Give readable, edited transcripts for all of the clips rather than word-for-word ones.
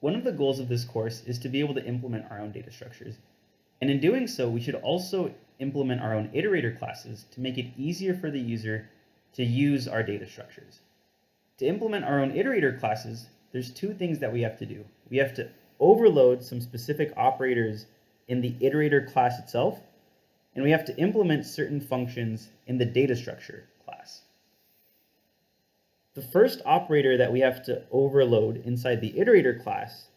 One of the goals of this course is to be able to implement our own data structures. And in doing so, we should also implement our own iterator classes to make it easier for the user to use our data structures. To implement our own iterator classes, there's two things that we have to do. We have to overload some specific operators in the iterator class itself, and we have to implement certain functions in the data structure class. The first operator that we have to overload inside the iterator class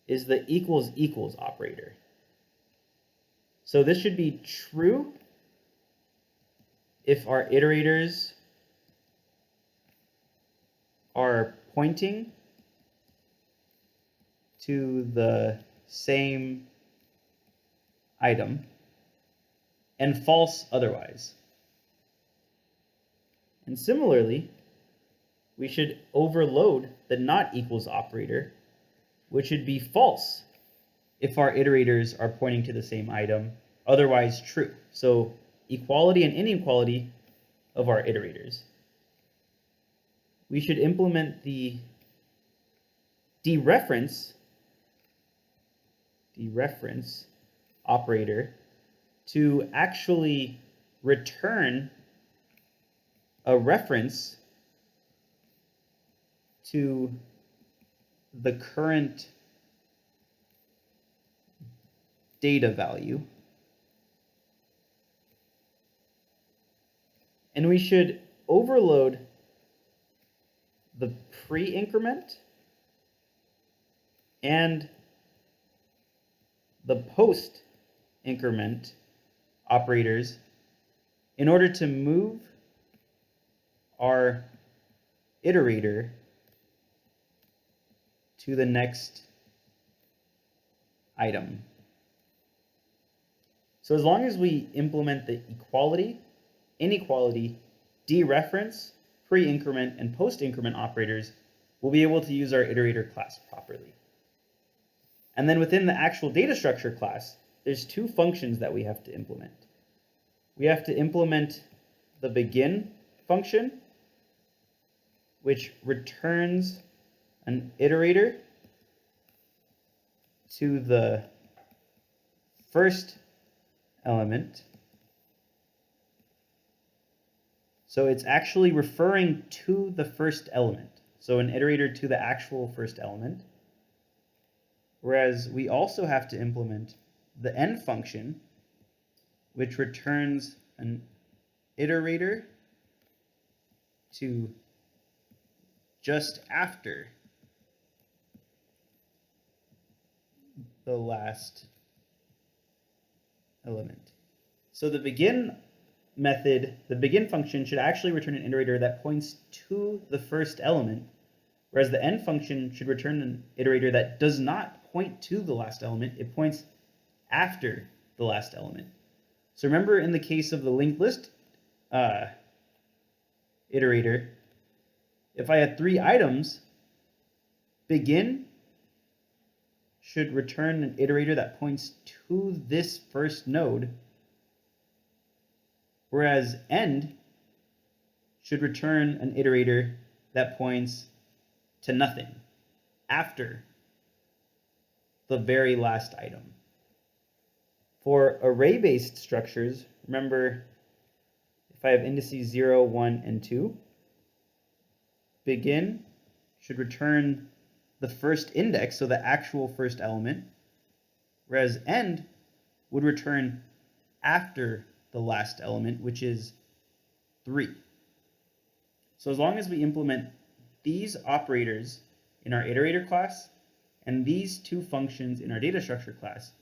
is the equals equals operator. So this should be true if our iterators are pointing to the same item, and false otherwise. And similarly, we should overload the not equals operator, which should be false if our iterators are pointing to the same item, otherwise true. So equality and inequality of our iterators. We should implement the dereference operator to actually return a reference to the current data value. And we should overload the pre-increment and the post-increment operators in order to move our iterator to the next item. So as long as we implement the equality, inequality, dereference, pre-increment, and post-increment operators, we'll be able to use our iterator class properly. And then within the actual data structure class, there's two functions that we have to implement. We have to implement the begin function, which returns an iterator to the first element. So it's actually referring to the first element. So an iterator to the actual first element. Whereas we also have to implement the end function, which returns an iterator to just after the last element. So the begin method, the begin function should actually return an iterator that points to the first element, whereas the end function should return an iterator that does not point to the last element, it points after the last element. So remember in the case of the linked list iterator, if I had 3 items, begin should return an iterator that points to this first node, whereas end should return an iterator that points to nothing after the very last item. For array-based structures, remember if I have indices 0, 1, and 2, begin should return the first index, so the actual first element, whereas end would return after the last element, which is 3. So as long as we implement these operators in our iterator class and these two functions in our data structure class,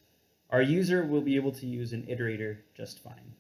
our user will be able to use an iterator just fine.